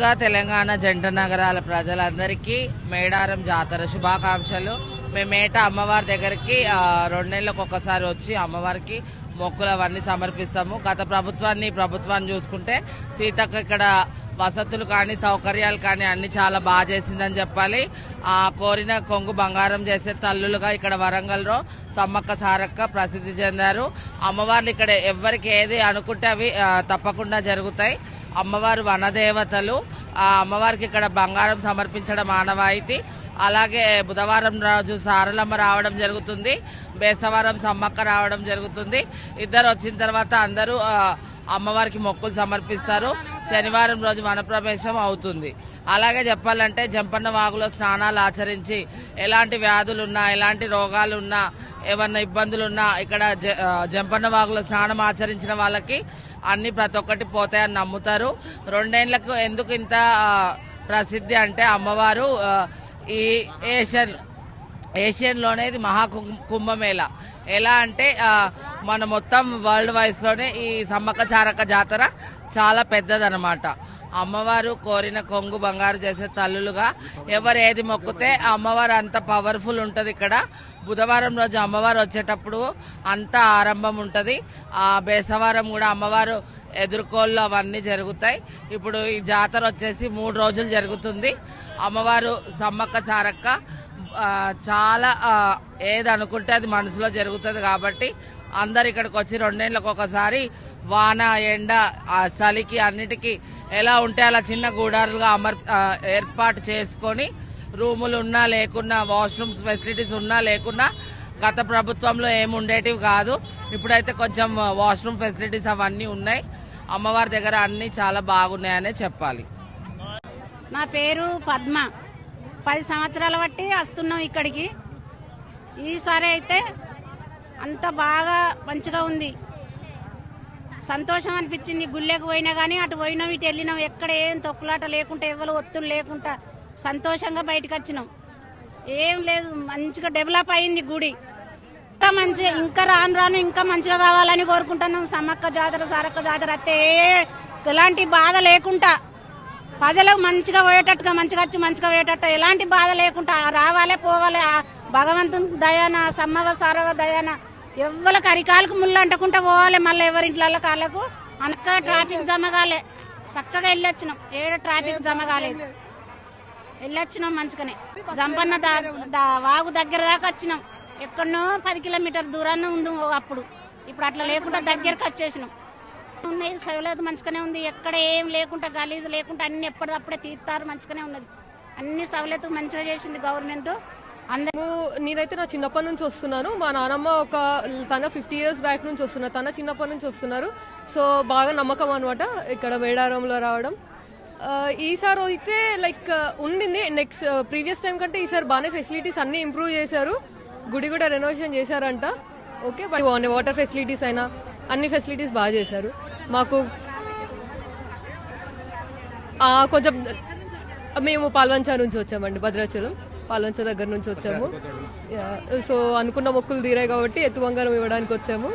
ముందుగా తెలంగాణ జంట నగరాల ప్రజలందరికీ మేడారం జాతర శుభాకాంక్షలు. మేమేట అమ్మవారి దగ్గరికి 2 నెలలకు ఒకసారి వచ్చి అమ్మవారికి మొక్కులు అవన్నీ సమర్పిస్తాము. గత ప్రభుత్వాన్ని చూసుకుంటే సీతక్క ఇక్కడ వసతులు కానీ సౌకర్యాలు కానీ అన్ని చాలా బాగా చేసిందని చెప్పాలి. కోరిన కొంగు బంగారం చేసే తల్లులుగా ఇక్కడ వరంగల్లో సమ్మక్క సారక్క ప్రసిద్ధి చెందారు. అమ్మవార్లు ఇక్కడ ఎవరికి ఏది అనుకుంటే అవి తప్పకుండా జరుగుతాయి. అమ్మవారు వనదేవతలు. అమ్మవారికి ఇక్కడ బంగారం సమర్పించడం ఆనవాయితీ. అలాగే బుధవారం రోజు సారలమ్మ రావడం జరుగుతుంది, బేస్తవారం సమ్మక్క రావడం జరుగుతుంది. ఇద్దరు వచ్చిన తర్వాత అందరూ అమ్మవారికి మొక్కులు సమర్పిస్తారు. శనివారం రోజు వనప్రవేశం అవుతుంది. అలాగే చెప్పాలంటే జంపన్న వాగులో స్నానాలు ఆచరించి ఎలాంటి వ్యాధులున్నా ఎలాంటి రోగాలున్నా ఏమన్నా ఇబ్బందులున్నా ఇక్కడ జంపన్న వాగులో స్నానం ఆచరించిన వాళ్ళకి అన్ని ప్రతి ఒక్కటి పోతాయని నమ్ముతారు. 2 ఏళ్లకు ఎందుకు ఇంత ప్రసిద్ధి అంటే అమ్మవారు ఈ ఏషియన్లోనే ఇది మహాకుంభమేళ. ఎలా అంటే మన మొత్తం వరల్డ్ వైస్లోనే ఈ సమ్మక్క సారక్క జాతర చాలా పెద్దదన్నమాట. అమ్మవారు కోరిన కొంగు బంగారు చేసే తల్లులుగా ఎవరు ఏది మొక్కితే అమ్మవారు అంత పవర్ఫుల్ ఉంటుంది. ఇక్కడ బుధవారం రోజు అమ్మవారు వచ్చేటప్పుడు అంత ఆరంభం ఉంటుంది. బేసవారం కూడా అమ్మవారు ఎదుర్కోళ్ళు అవన్నీ జరుగుతాయి. ఇప్పుడు ఈ జాతర వచ్చేసి 3 రోజులు జరుగుతుంది. అమ్మవారు సమ్మక్క సారక్క చాలా ఏది అనుకుంటే అది మనసులో జరుగుతుంది. కాబట్టి అందరు ఇక్కడికి వచ్చి 2 ఏళ్లకు ఒకసారి వాన ఎండ చలికి అన్నిటికీ ఎలా ఉంటే అలా చిన్న గూడారులుగా ఏర్పాటు చేసుకొని రూములు ఉన్నా లేకున్నా వాష్రూమ్స్ ఫెసిలిటీస్ ఉన్నా లేకున్నా గత ప్రభుత్వంలో ఏమి ఉండేటివి కాదు. ఇప్పుడైతే కొంచెం వాష్రూమ్ ఫెసిలిటీస్ అవన్నీ ఉన్నాయి. అమ్మవారి దగ్గర అన్ని చాలా బాగున్నాయనే చెప్పాలి. నా పేరు పద్మ. 10 సంవత్సరాల బట్టి వస్తున్నాం ఇక్కడికి. ఈసారి అయితే అంత బాగా మంచిగా ఉంది, సంతోషం అనిపించింది. గుళ్ళకి పోయినా కానీ అటు పోయినాం ఇటు వెళ్ళినాం, ఎక్కడ ఏం తొక్కులాట లేకుండా ఎవరు ఒత్తులు లేకుండా సంతోషంగా బయటకు వచ్చినాం. ఏం లేదు, మంచిగా డెవలప్ అయింది గుడి. ఇంకా మంచిగా ఇంకా రాను ఇంకా మంచిగా కావాలని కోరుకుంటున్నాం. సమ్మక్క జాతర సారక్క జాతర అయితే ఎలాంటి బాధ లేకుండా ప్రజలకు మంచిగా పోయేటట్టుగా మంచిగా వచ్చి మంచిగా పోయేటట్టు ఎలాంటి బాధ లేకుండా రావాలి పోవాలి. భగవంతుని దయాన సమ్మవ సారవ దయాన ఎవరికి అరికాలకు ముళ్ళు అంటకుండా పోవాలి. మళ్ళీ ఎవరింట్ల కాళ్ళకు అక్కడ ట్రాఫిక్ జమ కాలే, చక్కగా వెళ్ళొచ్చినాం. ట్రాఫిక్ జమ కాలేదు, వెళ్ళొచ్చినాం మంచిగానే. జంపన్న వాగు దగ్గర దాకా వచ్చినాం. ఎక్కడనో 10 కిలోమీటర్ దూరాన్ని ఉంది అప్పుడు. ఇప్పుడు అట్లా లేకుండా దగ్గరకు వచ్చేసినాం. ఉన్నాయి సౌలత మంచిగానే ఉంది, ఎక్కడ ఏం లేకుండా గలీజు లేకుండా అన్ని ఎప్పటికప్పుడే తీస్తారు. మంచిగానే ఉన్నది, అన్ని సౌలత మంచిగా చేసింది గవర్నమెంట్. నేనైతే నా చిన్నప్పటి నుంచి వస్తున్నాను. మా నానమ్మ తన 50 years బ్యాక్ నుంచి వస్తున్నారు, తన చిన్నప్పటి నుంచి వస్తున్నారు. సో బాగా నమ్మకం అనమాట ఇక్కడ మేడారంలో రావడం. ఈసారి అయితే లైక్ ఉండింది, నెక్స్ట్ ప్రీవియస్ టైం కంటే ఈసారి బాగానే ఫెసిలిటీస్ అన్ని ఇంప్రూవ్ చేశారు. గుడి కూడా రెనోవేషన్ చేశారంట. ఓకే, వాటర్ ఫెసిలిటీస్ అయినా అన్ని ఫెసిలిటీస్ బాగా చేశారు. మాకు కొంచెం మేము పాల్వంచ నుంచి వచ్చామండి, భద్రాచలం పాల్వంచ దగ్గర నుంచి వచ్చాము. సో అనుకున్న మొక్కులు తీరాయి కాబట్టి ఎత్తు బంగారం ఇవ్వడానికి వచ్చాము.